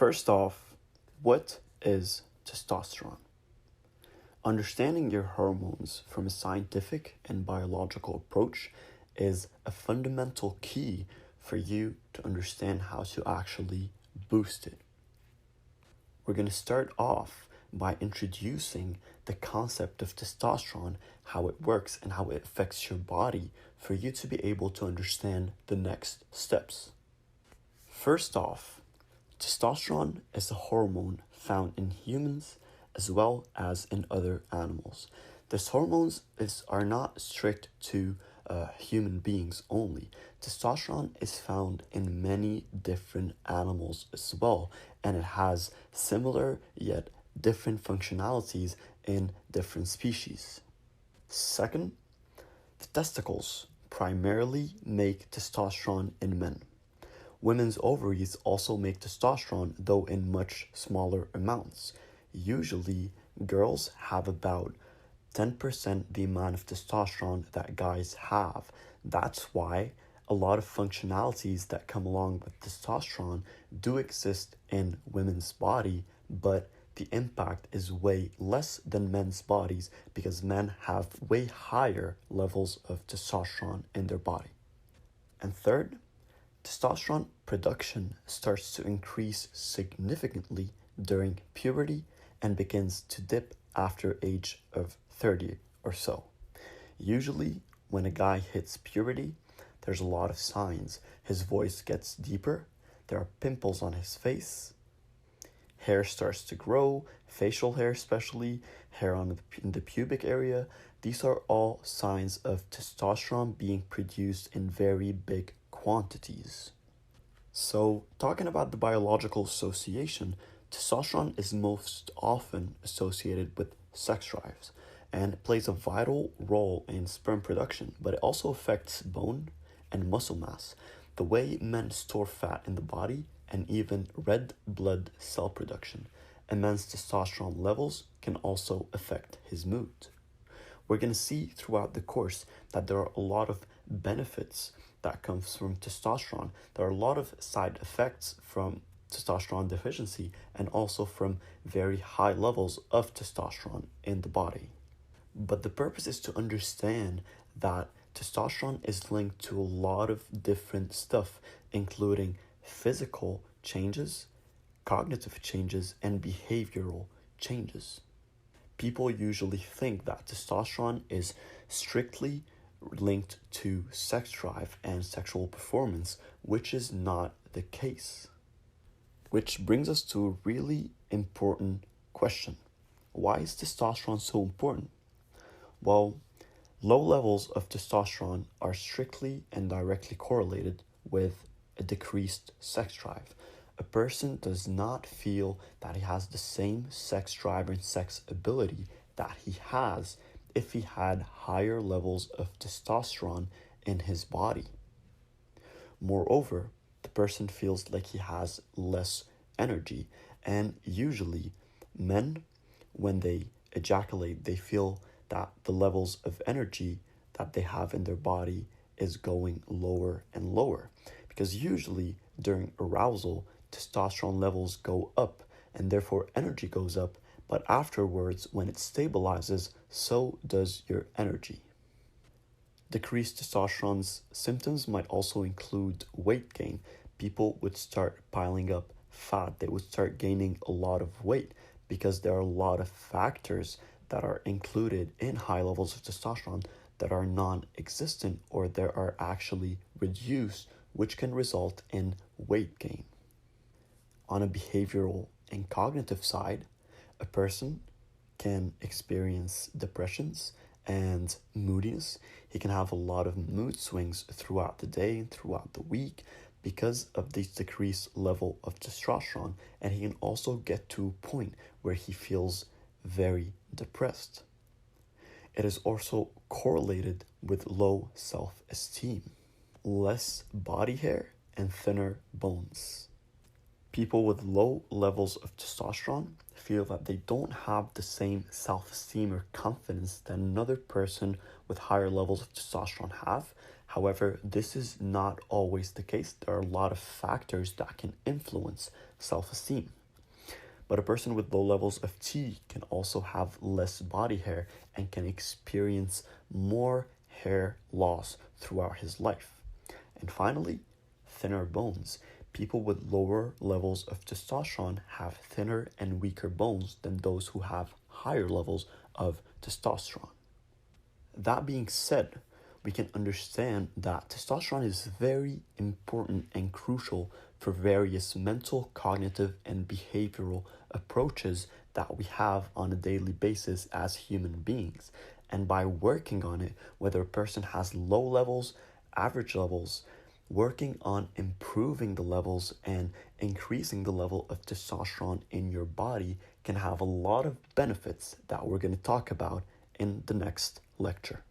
First off, what is testosterone? Understanding your hormones from a scientific and biological approach is a fundamental key for you to understand how to actually boost it. We're going to start off by introducing the concept of testosterone, how it works, and how it affects your body for you to be able to understand the next steps. First off, testosterone is a hormone found in humans as well as in other animals. These hormones are not strict to human beings only. Testosterone is found in many different animals as well, and it has similar yet different functionalities in different species. Second, the testicles primarily make testosterone in men. Women's ovaries also make testosterone, though in much smaller amounts. Usually, girls have about 10% the amount of testosterone that guys have. That's why a lot of functionalities that come along with testosterone do exist in women's body, but the impact is way less than men's bodies because men have way higher levels of testosterone in their body. And third, testosterone production starts to increase significantly during puberty and begins to dip after age of 30 or so. Usually, when a guy hits puberty, there's a lot of signs. His voice gets deeper, there are pimples on his face, hair starts to grow, facial hair especially, hair in the pubic area. These are all signs of testosterone being produced in very big quantities. So, talking about the biological association, testosterone is most often associated with sex drives and plays a vital role in sperm production, but it also affects bone and muscle mass, the way men store fat in the body, and even red blood cell production. A man's testosterone levels can also affect his mood. We're going to see throughout the course that there are a lot of benefits that comes from testosterone. There are a lot of side effects from testosterone deficiency and also from very high levels of testosterone in the body. But the purpose is to understand that testosterone is linked to a lot of different stuff, including physical changes, cognitive changes, and behavioral changes. People usually think that testosterone is strictly linked to sex drive and sexual performance, which is not the case. Which brings us to a really important question. Why is testosterone so important? Well, low levels of testosterone are strictly and directly correlated with a decreased sex drive. A person does not feel that he has the same sex drive and sex ability that he has if he had higher levels of testosterone in his body. Moreover, the person feels like he has less energy, and usually men, when they ejaculate, they feel that the levels of energy that they have in their body is going lower and lower, because usually during arousal, testosterone levels go up and therefore energy goes up, but afterwards, when it stabilizes, so does your energy. Decreased testosterone's symptoms might also include weight gain. People would start piling up fat. They would start gaining a lot of weight because there are a lot of factors that are included in high levels of testosterone that are non-existent or they are actually reduced, which can result in weight gain. On a behavioral and cognitive side, a person can experience depressions and moodiness. He can have a lot of mood swings throughout the day and throughout the week because of this decreased level of testosterone, and he can also get to a point where he feels very depressed. It is also correlated with low self-esteem, less body hair, and thinner bones. People with low levels of testosterone feel that they don't have the same self-esteem or confidence that another person with higher levels of testosterone have. However, this is not always the case. There are a lot of factors that can influence self-esteem. But a person with low levels of T can also have less body hair and can experience more hair loss throughout his life. And finally, thinner bones. People with lower levels of testosterone have thinner and weaker bones than those who have higher levels of testosterone. That being said, we can understand that testosterone is very important and crucial for various mental, cognitive, and behavioral approaches that we have on a daily basis as human beings. And by working on it, whether a person has low levels, average levels, working on improving the levels and increasing the level of testosterone in your body can have a lot of benefits that we're going to talk about in the next lecture.